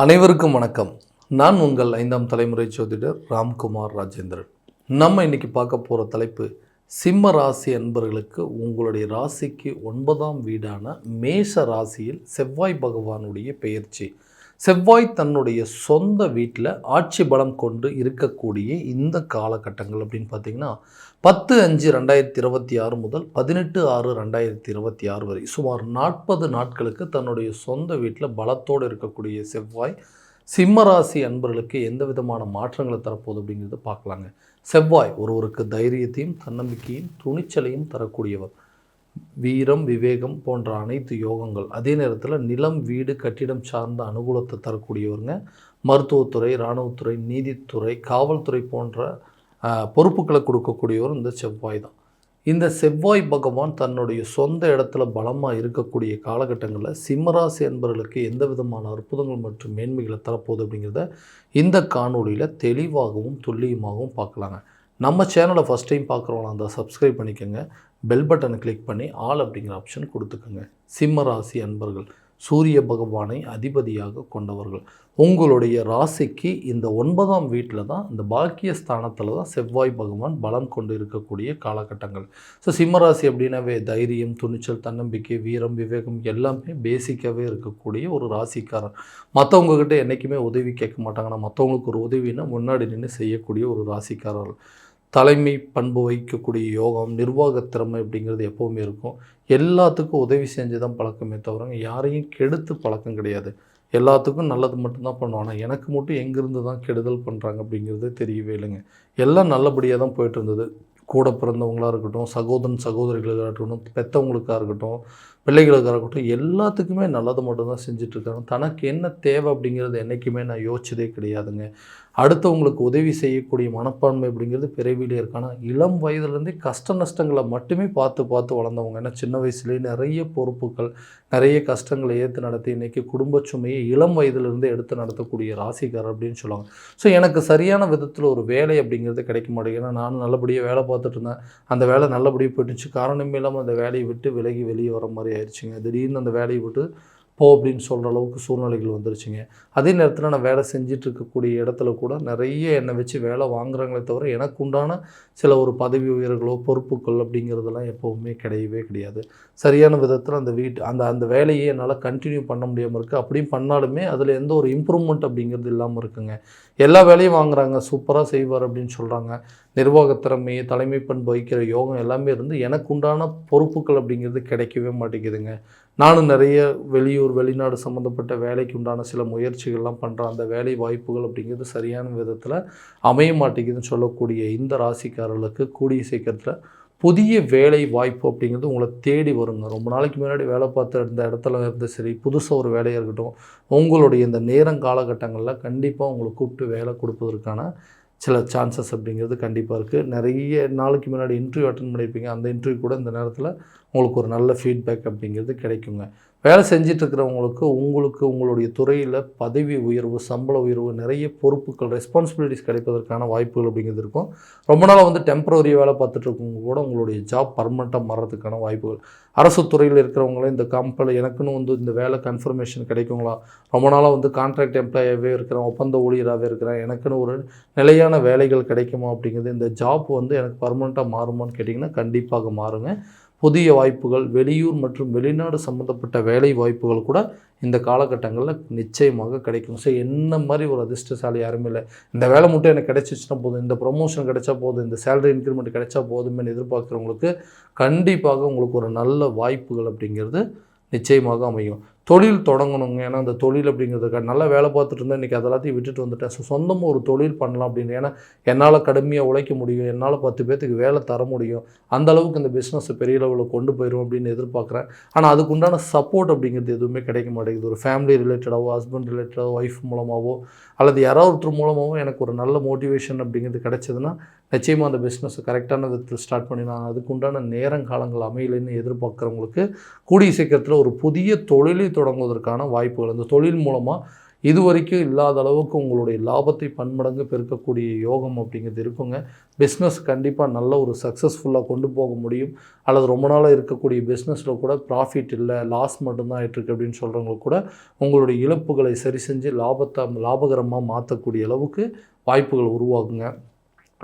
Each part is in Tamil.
அனைவருக்கும் வணக்கம். நான் உங்கள் 5ஆம் தலைமுறை ஜோதிடர் ராம்குமார் ராஜேந்திரன். நம்ம இன்னைக்கு பார்க்க போகிற தலைப்பு, சிம்ம ராசி அன்பர்களுக்கு உங்களுடைய ராசிக்கு 9ஆம் வீடான மேஷ ராசியில் செவ்வாய் பகவானுடைய பெயர்ச்சி. செவ்வாய் தன்னுடைய சொந்த வீட்டில் ஆட்சி பலம் கொண்டு இருக்கக்கூடிய இந்த காலகட்டங்கள் அப்படின்னு பார்த்தீங்கன்னா 10/5/2026 முதல் 18/6/2026 வரை சுமார் 40 நாட்களுக்கு தன்னுடைய சொந்த வீட்டில் பலத்தோடு இருக்கக்கூடிய செவ்வாய் சிம்மராசி அன்பர்களுக்கு எந்த விதமான மாற்றங்களை தரப்போகுது அப்படிங்கிறத பார்க்கலாங்க. செவ்வாய் ஒருவருக்கு தைரியத்தையும் தன்னம்பிக்கையும் துணிச்சலையும் தரக்கூடியவர். வீரம் விவேகம் போன்ற அனைத்து யோகங்கள், அதே நேரத்தில் நிலம் வீடு கட்டிடம் சார்ந்த அனுகூலத்தை தரக்கூடியவருங்க. மருத்துவத்துறை, இராணுவத்துறை, நீதித்துறை, காவல்துறை போன்ற பொறுப்புகளை கொடுக்கக்கூடியவர் இந்த செவ்வாய் தான். இந்த செவ்வாய் பகவான் தன்னுடைய சொந்த இடத்துல பலமாக இருக்கக்கூடிய காலகட்டங்களில் சிம்மராசி என்பவர்களுக்கு எந்த விதமான அற்புதங்கள் மற்றும் மேன்மைகளை தரப்போகுது அப்படிங்கிறத இந்த காணொலியில் தெளிவாகவும் துல்லியமாகவும் பார்க்கலாங்க. நம்ம சேனலை ஃபஸ்ட் டைம் பார்க்குறவங்களா இருந்தால் சப்ஸ்கிரைப் பண்ணிக்கோங்க. பெல் பட்டனை கிளிக் பண்ணி ஆல் அப்படிங்கிற ஆப்ஷன் கொடுத்துக்கோங்க. சிம்ம ராசி அன்பர்கள் சூரிய பகவானை அதிபதியாக கொண்டவர்கள். உங்களுடைய ராசிக்கு இந்த 9ஆம் வீட்டில் தான், இந்த பாக்கிய ஸ்தானத்தில் தான் செவ்வாய் பகவான் பலம் கொண்டு இருக்கக்கூடிய காலகட்டங்கள். ஸோ சிம்மராசி அப்படின்னாவே தைரியம், துணிச்சல், தன்னம்பிக்கை, வீரம், விவேகம் எல்லாமே பேசிக்காகவே இருக்கக்கூடிய ஒரு ராசிக்காரர். மற்றவங்கக்கிட்ட என்றைக்குமே உதவி கேட்க மாட்டாங்கன்னா, மற்றவங்களுக்கு ஒரு உதவினா முன்னாடி நின்று செய்யக்கூடிய ஒரு ராசிக்காரர். தலைமை பண்பு வைக்கக்கூடிய யோகம், நிர்வாக திறமை அப்படிங்கிறது எப்போவுமே இருக்கும். எல்லாத்துக்கும் உதவி செஞ்சு தான் பழக்கமே தவிர யாரையும் கெடுத்து பழக்கம் கிடையாது. எல்லாத்துக்கும் நல்லது மட்டும்தான் பண்ணுவோம். ஆனால் எனக்கு மட்டும் எங்கேருந்து தான் கெடுதல் பண்ணுறாங்க அப்படிங்கிறது தெரியவே இல்லைங்க. எல்லாம் நல்லபடியாக தான் போய்ட்டு இருந்தது. கூட பிறந்தவங்களாக இருக்கட்டும், சகோதரன் சகோதரிகளாக இருக்கட்டும், பெற்றவங்களுக்காக இருக்கட்டும், பிள்ளைகளுக்காக இருக்கட்டும், எல்லாத்துக்குமே நல்லது மட்டும்தான் செஞ்சிட்ருக்காங்க. தனக்கு என்ன தேவை அப்படிங்கிறது என்றைக்குமே நான் யோசிச்சதே கிடையாதுங்க. அடுத்தவங்களுக்கு உதவி செய்யக்கூடிய மனப்பான்மை அப்படிங்கிறது பிறவிலே இருக்கு. ஆனால் இளம் வயதுலேருந்தே கஷ்ட நஷ்டங்களை மட்டுமே பார்த்து பார்த்து வளர்ந்தவங்க. ஏன்னா சின்ன வயசுலேயே நிறைய பொறுப்புகள், நிறைய கஷ்டங்களை ஏற்று நடத்தி இன்றைக்கி குடும்ப சுமையை இளம் வயதுலேருந்து எடுத்து நடத்தக்கூடிய ராசிக்காரர் அப்படின்னு சொல்லுவாங்க. ஸோ எனக்கு சரியான விதத்தில் ஒரு வேலை அப்படிங்கிறது கிடைக்க மாட்டேங்குது. ஏன்னா நானும் நல்லபடியாக வேலை பார்த்துட்டு இருந்தேன். அந்த வேலை நல்லபடியாக போயிட்டுச்சு. காரணமே இல்லாமல் அந்த வேலையை விட்டு விலகி வெளியே வர மாதிரி ஆயிடுச்சுங்க. திடீர்னு அந்த வேலையை விட்டு போ அப்படின்னு சொல்கிற அளவுக்கு சூழ்நிலைகள் வந்துருச்சுங்க. அதே நேரத்தில் நான் வேலை செஞ்சுட்டு இருக்கக்கூடிய இடத்துல கூட நிறைய என்னை வச்சு வேலை வாங்குறாங்களே தவிர எனக்கு உண்டான சில ஒரு பதவி உயர்களோ பொறுப்புகள் அப்படிங்கிறதெல்லாம் எப்போவுமே கிடையவே கிடையாது. சரியான விதத்தில் அந்த வேலையை என்னால் கண்டினியூ பண்ண முடியாமல் இருக்குது. அப்படியும் பண்ணாலுமே அதில் எந்த ஒரு இம்ப்ரூவ்மெண்ட் அப்படிங்கிறது இல்லாமல் இருக்குங்க. எல்லா வேலையும் வாங்குறாங்க, சூப்பராக செய்வார் அப்படின்னு சொல்கிறாங்க. நிர்வாக திறமை, தலைமை பண்பு வைக்கிற யோகம் எல்லாமே இருந்து எனக்கு உண்டான பொறுப்புகள் அப்படிங்கிறது கிடைக்கவே மாட்டேங்குதுங்க. நானும் நிறைய வெளியூர் வெளிநாடு சம்மந்தப்பட்ட வேலைக்கு உண்டான சில முயற்சிகள்லாம் பண்ணுறேன். அந்த வேலை வாய்ப்புகள் அப்படிங்கிறது சரியான விதத்தில் அமைய மாட்டேங்குதுன்னு சொல்லக்கூடிய இந்த ராசிக்காரர்களுக்கு கூடிய சீக்கிரத்தில் புதிய வேலை வாய்ப்பு அப்படிங்கிறது உங்களை தேடி வருங்க. ரொம்ப நாளைக்கு முன்னாடி வேலை பார்த்த இந்த இடத்துல இருந்து சரி, புதுசாக ஒரு வேலையாக இருக்கட்டும், உங்களுடைய இந்த நேரம் காலகட்டங்களில் கண்டிப்பாக உங்களை கூப்பிட்டு வேலை கொடுப்பதற்கான சில சான்சஸ் அப்படிங்கிறது கண்டிப்பாக இருக்குது. நிறைய நாளைக்கு முன்னாடி இன்டர்வியூ அட்டென்ட் பண்ணியிருப்பீங்க. அந்த இன்டர்வியூ கூட இந்த நேரத்தில் உங்களுக்கு ஒரு நல்ல ஃபீட்பேக் அப்படிங்கிறது கிடைக்குங்க. வேலை செஞ்சிட்ருக்கிறவங்களுக்கு உங்களுடைய துறையில் பதவி உயர்வு, சம்பள உயர்வு, நிறைய பொறுப்புகள், ரெஸ்பான்சிபிலிட்டிஸ் கிடைப்பதற்கான வாய்ப்புகள் அப்படிங்கிறது இருக்கும். ரொம்ப நாளாக டெம்பரரி வேலை பார்த்துட்ருக்கவங்க கூட உங்களுடைய ஜாப் பர்மனெண்ட்டாக மாறுறதுக்கான வாய்ப்புகள். அரசு துறையில் இருக்கிறவங்களே இந்த கம்பெனி எனக்குன்னு இந்த வேலை கன்ஃபர்மேஷன் கிடைக்குங்களா, ரொம்ப நாளாக கான்ட்ராக்ட் எம்ப்ளாயாகவே இருக்கிறேன், ஒப்பந்த ஊழியராகவே இருக்கிறேன், எனக்குன்னு ஒரு நிலையான வேலைகள் கிடைக்குமா அப்படிங்கிறது, இந்த ஜாப் எனக்கு பர்மனெண்ட்டாக மாறுமான்னு கேட்டிங்கன்னா கண்டிப்பாக மாறுங்க. புதிய வாய்ப்புகள், வெளியூர் மற்றும் வெளிநாடு சம்மந்தப்பட்ட வேலை வாய்ப்புகள் கூட இந்த காலகட்டங்களில் நிச்சயமாக கிடைக்கும். ஸோ என்ன மாதிரி ஒரு அதிர்ஷ்டசாலி யாருமே இல்லை. இந்த வேலை மட்டும் எனக்கு கிடைச்சிச்சுன்னா போதும், இந்த ப்ரொமோஷன் கிடைச்சா போதும், இந்த சேலரி இன்க்ரிமெண்ட் கிடைச்சா போதுமே எதிர்பார்க்குறவங்களுக்கு கண்டிப்பாக உங்களுக்கு ஒரு நல்ல வாய்ப்புகள் அப்படிங்கிறது நிச்சயமாக அமையும். தொழில் தொடங்கணுங்க. ஏன்னா அந்த தொழில் அப்படிங்கிறதுக்காக நல்லா வேலை பார்த்துட்டு இருந்தேன், இன்றைக்கி அதெல்லாத்தையும் விட்டுட்டு வந்துட்டேன். ஸோ சொந்தமாக ஒரு தொழில் பண்ணலாம் அப்படின்னு. ஏன்னா என்னால் கடுமையாக உழைக்க முடியும், என்னால் 10 பேர்த்துக்கு வேலை தர முடியும், அந்த அளவுக்கு இந்த பிஸ்னஸை பெரிய லெவலில் கொண்டு போயிடும் அப்படின்னு எதிர்பார்க்குறேன். ஆனால் அதுக்கு உண்டான சப்போர்ட் அப்படிங்கிறது எதுவுமே கிடைக்க மாட்டேங்குது. ஒரு ஃபேமிலி ரிலேட்டடாகவோ, ஹஸ்பண்ட் ரிலேட்டடாகவோ, ஒய்ஃப் மூலமாகவோ அல்லது யாராவது ஒருத்தர் மூலமாகவோ எனக்கு ஒரு நல்ல மோட்டிவேஷன் அப்படிங்கிறது கிடைச்சதுன்னா நிச்சயமாக அந்த பிஸ்னஸை கரெக்டான விதத்தில் ஸ்டார்ட் பண்ணி நான் அதுக்குண்டான நேரங்காலங்கள் அமையலைன்னு எதிர்பார்க்குறவங்களுக்கு கூடிய சீக்கிரத்தில் ஒரு புதிய தொழிலை தொடங்குவதற்கான வாய்ப்புகள், அந்த தொழில் மூலமாக இதுவரைக்கும் இல்லாத அளவுக்கு உங்களுடைய லாபத்தை பன்மடங்கு பெருக்கக்கூடிய யோகம் அப்படிங்கிறது இருக்குங்க. பிஸ்னஸ் கண்டிப்பாக நல்ல ஒரு சக்ஸஸ்ஃபுல்லாக கொண்டு போக முடியும். அல்லது ரொம்ப நாளாக இருக்கக்கூடிய பிஸ்னஸில் கூட ப்ராஃபிட் இல்லை, லாஸ் மட்டும்தான் ஆகிட்டுருக்கு அப்படின்னு சொல்கிறவங்களுக்கு கூட உங்களுடைய இழப்புகளை சரி செஞ்சு லாபகரமாக மாற்றக்கூடிய அளவுக்கு வாய்ப்புகள் உருவாகுங்க.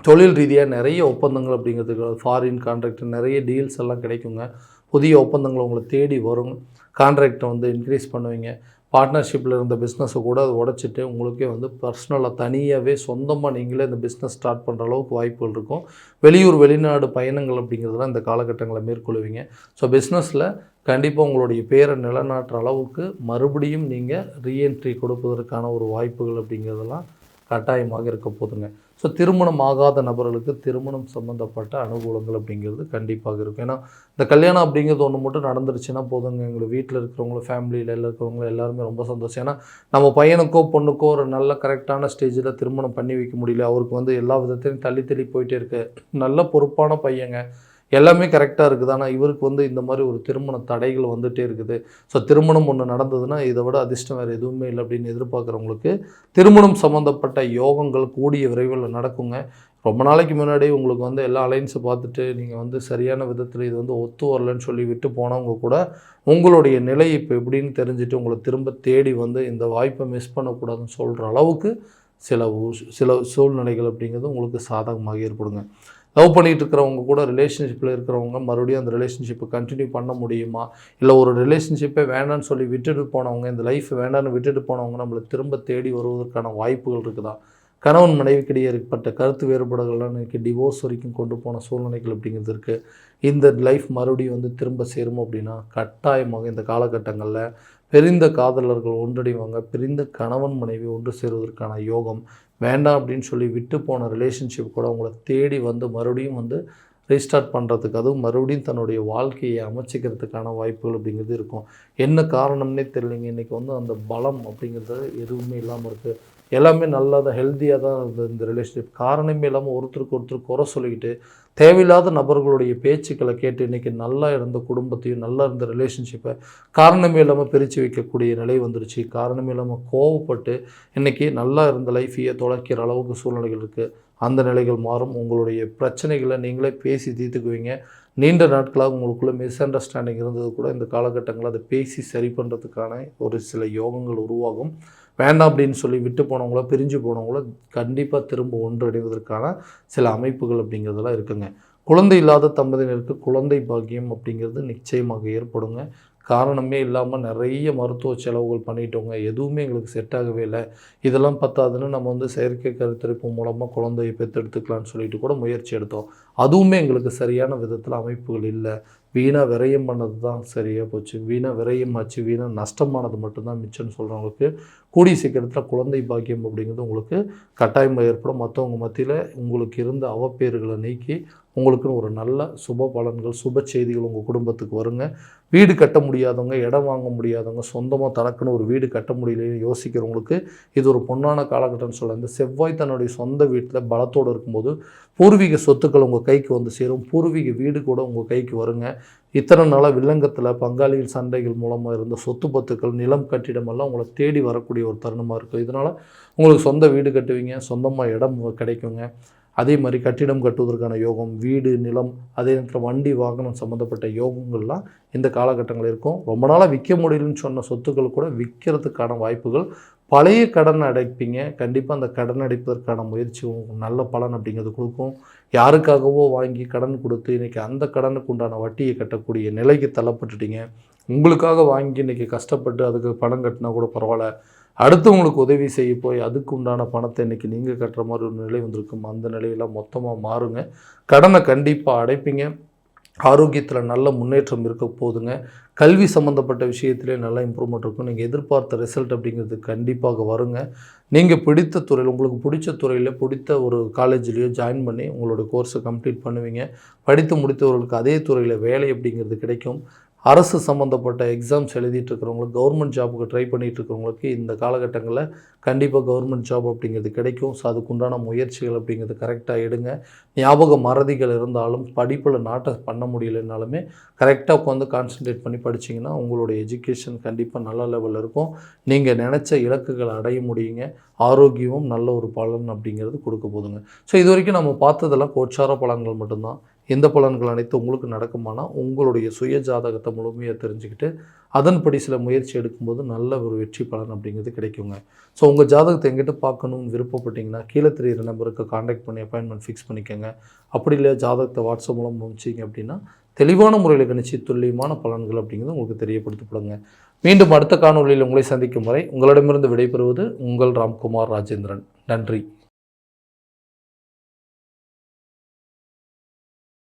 தொழில் ரீதியாக நிறைய ஒப்பந்தங்கள் அப்படிங்கிறதுக்கு ஃபாரின் கான்ட்ராக்ட் நிறைய டீல்ஸ் எல்லாம் கிடைக்குங்க. புதிய ஒப்பந்தங்கள் உங்களை தேடி வரும். கான்ட்ராக்டை வந்து இன்க்ரீஸ் பண்ணுவீங்க. பார்ட்னர்ஷிப்பில் இருந்த பிஸ்னஸை கூட அதை உடச்சிட்டு உங்களுக்கே வந்து பர்சனலாக தனியாகவே சொந்தமாக நீங்களே இந்த பிஸ்னஸ் ஸ்டார்ட் பண்ணுற அளவுக்கு வாய்ப்புகள் இருக்கும். வெளியூர் வெளிநாடு பயணங்கள் அப்படிங்கிறதுலாம் இந்த காலகட்டங்களை மேற்கொள்வீங்க. ஸோ பிஸ்னஸில் கண்டிப்பாக உங்களுடைய பேரை நிலைநாட்டுற அளவுக்கு மறுபடியும் நீங்கள் ரீஎன்ட்ரி கொடுப்பதற்கான ஒரு வாய்ப்புகள் அப்படிங்கிறதெல்லாம் கட்டாயமாக இருக்க போதுங்க. ஸோ திருமணம் ஆகாத நபர்களுக்கு திருமணம் சம்மந்தப்பட்ட அனுகூலங்கள் அப்படிங்கிறது கண்டிப்பாக இருக்கும். ஏன்னா இந்த கல்யாணம் அப்படிங்கிறது ஒன்று மட்டும் நடந்துருச்சுன்னா போதுங்க, எங்களுக்கு வீட்டில் இருக்கிறவங்களும் ஃபேமிலியில் இருக்கிறவங்களும் எல்லாருமே ரொம்ப சந்தோஷம். ஏன்னா நம்ம பையனுக்கோ பொண்ணுக்கோ ஒரு நல்ல கரெக்டான ஸ்டேஜில் திருமணம் பண்ணி வைக்க முடியல, அவருக்கு வந்து எல்லா விதத்தையும் தள்ளி போயிட்டே இருக்கு, நல்ல பொறுப்பான பையங்க, எல்லாமே கரெக்டாக இருக்குது, ஆனால் இவருக்கு வந்து இந்த மாதிரி ஒரு திருமண தடைகள் வந்துகிட்டே இருக்குது. ஸோ திருமணம் ஒன்று நடந்ததுன்னா இதை விட அதிர்ஷ்டம் வேறு எதுவுமே இல்லை அப்படின்னு எதிர்பார்க்குறவங்களுக்கு திருமணம் சம்மந்தப்பட்ட யோகங்கள் கூடிய விரைவில் நடக்குங்க. ரொம்ப நாளைக்கு முன்னாடி உங்களுக்கு வந்து எல்லா அலைன்ஸை பார்த்துட்டு நீங்கள் வந்து சரியான விதத்தில் இது வந்து ஒத்து வரலன்னு சொல்லி விட்டு போனவங்க கூட உங்களுடைய நிலை இப்போ எப்படின்னு தெரிஞ்சுட்டு உங்களை திரும்ப தேடி வந்து இந்த வாய்ப்பை மிஸ் பண்ணக்கூடாதுன்னு சொல்கிற அளவுக்கு சில சூழ்நிலைகள் அப்படிங்கிறது உங்களுக்கு சாதகமாக ஏற்படுங்க. லவ் பண்ணிகிட்டு இருக்கிறவங்க கூட ரிலேஷன்ஷிப்பில் இருக்கிறவங்க மறுபடியும் அந்த ரிலேஷன்ஷிப்பை கண்டினியூ பண்ண முடியுமா, இல்லை ஒரு ரிலேஷன்ஷிப்பை வேண்டான்னு சொல்லி விட்டுட்டு போனவங்க, இந்த லைஃப் வேண்டான்னு விட்டுட்டு போனவங்க நம்மளை திரும்ப தேடி வருவதற்கான வாய்ப்புகள் இருக்குதா, கணவன் மனைவிக்கிடையே ஏற்பட்ட கருத்து வேறுபாடுகள்லாம் இன்றைக்கி டிவோர்ஸ் வரைக்கும் கொண்டு போன சூழ்நிலைகள் அப்படிங்கிறது இருக்குது. இந்த லைஃப் மறுபடியும் வந்து திரும்ப சேரும் அப்படின்னா கட்டாயமாக இந்த காலகட்டங்களில் பிரிந்த காதலர்கள் ஒன்றடைவாங்க. பிரிந்த கணவன் மனைவி ஒன்று சேருவதற்கான யோகம், வேண்டாம் அப்படின்னு சொல்லி விட்டு போன ரிலேஷன்ஷிப் கூட உங்களை தேடி வந்து மறுபடியும் வந்து ரீஸ்டார்ட் பண்ணுறதுக்கு, அதுவும் மறுபடியும் தன்னுடைய வாழ்க்கையை அமைச்சிக்கிறதுக்கான வாய்ப்புகள் அப்படிங்கிறது இருக்கும். என்ன காரணம்னே தெரியலைங்க, இன்றைக்கி வந்து அந்த பலம் அப்படிங்கிறது எதுவுமே இல்லாமல் இருக்குது. எல்லாமே நல்லா தான் ஹெல்த்தியாக தான் இருந்தது இந்த ரிலேஷன்ஷிப். காரணமே இல்லாமல் ஒருத்தருக்கு ஒருத்தர் குறை சொல்லிக்கிட்டு தேவையில்லாத நபர்களுடைய பேச்சுக்களை கேட்டு இன்றைக்கி நல்லா இருந்த குடும்பத்தையும் நல்லா இருந்த ரிலேஷன்ஷிப்பை காரணமே இல்லாமல் பிரித்து வைக்கக்கூடிய நிலை வந்துருச்சு. காரணமே இல்லாமல் கோவப்பட்டு இன்றைக்கி நல்லா இருந்த லைஃபையே தொலைக்கிற அளவுக்கு சூழ்நிலைகள் இருக்குது. அந்த நிலைகள் மாறும். உங்களுடைய பிரச்சனைகளை நீங்களே பேசி தீர்த்துக்குவீங்க. நீண்ட நாட்களாக உங்களுக்குள்ளே மிஸ் அண்டர்ஸ்டாண்டிங் இருந்தது கூட இந்த காலகட்டங்களில் அதை பேசி சரி பண்ணுறதுக்கான ஒரு சில யோகங்கள் உருவாகும். வேண்டாம் அப்படின்னு சொல்லி விட்டு போனவங்கள பிரிஞ்சு போனவங்கள கண்டிப்பாக திரும்ப ஒன்றடைவதற்கான சில அமைப்புகள் அப்படிங்கிறதெல்லாம் இருக்குங்க. குழந்தை இல்லாத தம்பதியினருக்கு குழந்தை பாக்கியம் அப்படிங்கிறது நிச்சயமாக ஏற்படுங்க. காரணமே இல்லாமல் நிறைய மருத்துவ செலவுகள் பண்ணிட்டோங்க, எதுவுமே எங்களுக்கு செட் ஆகவே இல்லை, இதெல்லாம் பத்தாதுன்னு நம்ம வந்து செயற்கை கருத்தரிப்பு மூலமாக குழந்தையை பெற்றெடுத்துக்கலான்னு சொல்லிட்டு கூட முயற்சி எடுத்தோம், அதுவுமே எங்களுக்கு சரியான விதத்தில் அமைப்புகள் இல்லை, வீணாக விரயம் பண்ணது தான் சரியாக போச்சு, வீணாக விரயம் ஆச்சு, வீணாக நஷ்டமானது மட்டும்தான் மிச்சம்னு சொல்கிறவங்களுக்கு கூடிய சீக்கிரத்தில் குழந்தை பாக்கியம் அப்படிங்கிறது உங்களுக்கு கட்டாயமாக ஏற்படும். மற்றவங்க மத்தியில் உங்களுக்கு இருந்த அவப்பேறுகளை நீக்கி உங்களுக்குன்னு ஒரு நல்ல சுப பலன்கள் சுப செய்திகள் உங்கள் குடும்பத்துக்கு வருங்க. வீடு கட்ட முடியாதவங்க, இடம் வாங்க முடியாதவங்க, சொந்தமாக தனக்குன்னு ஒரு வீடு கட்ட முடியலைன்னு யோசிக்கிறவங்களுக்கு இது ஒரு பொன்னான காலகட்டம்னு சொல்ல. இந்த செவ்வாய் தன்னுடைய சொந்த வீட்டில் பலத்தோடு இருக்கும்போது பூர்வீக சொத்துக்கள் உங்கள் கைக்கு வந்து சேரும். பூர்வீக வீடு கூட உங்கள் கைக்கு வருங்க. இத்தனை நாளாக வில்லங்கத்தில் பங்காளிகள் சண்டைகள் மூலமாக இருந்த சொத்து பத்துக்கள், நிலம், கட்டிடமெல்லாம் உங்களை தேடி வரக்கூடிய ஒரு தருணமாக இருக்குது. இதனால் உங்களுக்கு சொந்த வீடு கட்டுவீங்க, சொந்தமாக இடம் கிடைக்குங்க. அதே மாதிரி கட்டிடம் கட்டுவதற்கான யோகம், வீடு, நிலம், அதே நேரத்தில் வண்டி, வாகனம் சம்மந்தப்பட்ட யோகங்கள்லாம் இந்த காலகட்டங்கள் இருக்கும். ரொம்ப நாளாக விற்க முடியலன்னு சொன்ன சொத்துக்கள் கூட விற்கிறதுக்கான வாய்ப்புகள், பழைய கடன் அடைப்பீங்க. கண்டிப்பாக அந்த கடன் அடைப்பதற்கான முயற்சி நல்ல பலன் அப்படிங்கிறது கொடுக்கும். யாருக்காகவோ வாங்கி கடன் கொடுத்து இன்றைக்கி அந்த கடனுக்கு உண்டான வட்டியை கட்டக்கூடிய நிலைக்கு தள்ளப்பட்டுட்டீங்க. உங்களுக்காக வாங்கி இன்றைக்கி கஷ்டப்பட்டு அதுக்கு பணம் கட்டினா கூட பரவாயில்ல, அடுத்தவங்களுக்கு உதவி செய்ய போய் அதுக்கு உண்டான பணத்தை இன்றைக்கி நீங்கள் கட்டுற மாதிரி ஒரு நிலை வந்திருக்கும். அந்த நிலையெல்லாம் மொத்தமாக மாறுங்க. கடனை கண்டிப்பாக அடைப்பீங்க. ஆரோக்கியத்தில் நல்ல முன்னேற்றம் இருக்க போதுங்க. கல்வி சம்மந்தப்பட்ட விஷயத்திலே நல்ல இம்ப்ரூவ்மெண்ட் இருக்கும். நீங்கள் எதிர்பார்த்த ரிசல்ட் அப்படிங்கிறது கண்டிப்பாக வருங்க. நீங்கள் பிடித்த துறையில், உங்களுக்கு பிடிச்ச துறையில் பிடித்த ஒரு காலேஜ்லேயோ ஜாயின் பண்ணி உங்களோட கோர்ஸை கம்ப்ளீட் பண்ணுவீங்க. படித்து முடித்தவர்களுக்கு அதே துறையில் வேலை அப்படிங்கிறது கிடைக்கும். அரசு சம்மந்தப்பட்ட எக்ஸாம்ஸ் எழுதிட்டு இருக்கிறவங்களுக்கு, கவர்மெண்ட் ஜாபுக்கு ட்ரை பண்ணிட்டு இருக்கிறவங்களுக்கு இந்த காலகட்டங்களில் கண்டிப்பாக கவர்மெண்ட் ஜாப் அப்படிங்கிறது கிடைக்கும். ஸோ அதுக்குண்டான முயற்சிகள் அப்படிங்கிறது கரெக்டாக எடுங்க. ஞாபக மறதிகள் இருந்தாலும், படிப்பில் நாட்டை பண்ண முடியலைன்னாலுமே கரெக்டாக உட்காந்து கான்சன்ட்ரேட் பண்ணி படிச்சிங்கன்னா உங்களுடைய எஜுகேஷன் கண்டிப்பாக நல்ல லெவலில் இருக்கும். நீங்கள் நினச்ச இலக்குகளை அடைய முடியுங்க. ஆரோக்கியமும் நல்ல ஒரு பலன் அப்படிங்கிறது கொடுக்க போதுங்க. ஸோ இது வரைக்கும் நம்ம பார்த்ததெல்லாம் கோச்சார பலன்கள் மட்டும்தான். எந்த பலன்கள் அனைத்து உங்களுக்கு நடக்குமானா, உங்களுடைய சுய ஜாதகத்தை முழுமையாக தெரிஞ்சுக்கிட்டு அதன்படி சில முயற்சி எடுக்கும்போது நல்ல ஒரு வெற்றி பலன் அப்படிங்கிறது கிடைக்குங்க. ஸோ உங்கள் ஜாதகத்தை எங்கிட்ட பார்க்கணும்னு விருப்பப்பட்டீங்கன்னா கீழே தெரியிற நம்பருக்கு காண்டாக்ட் பண்ணி அப்பாயின்மெண்ட் ஃபிக்ஸ் பண்ணிக்கோங்க. அப்படி இல்லையா ஜாதகத்தை வாட்ஸ்அப் மூலம் அனுப்பிச்சிங்க அப்படின்னா தெளிவான முறையில் கணிச்சு துல்லியமான பலன்கள் அப்படிங்கிறது உங்களுக்கு தெரியப்படுத்தப்படுங்க. மீண்டும் அடுத்த காணொலியில் உங்களை சந்திக்கும் வரை உங்களிடமிருந்து விடைபெறுவது உங்கள் ராம்குமார் ராஜேந்திரன். நன்றி.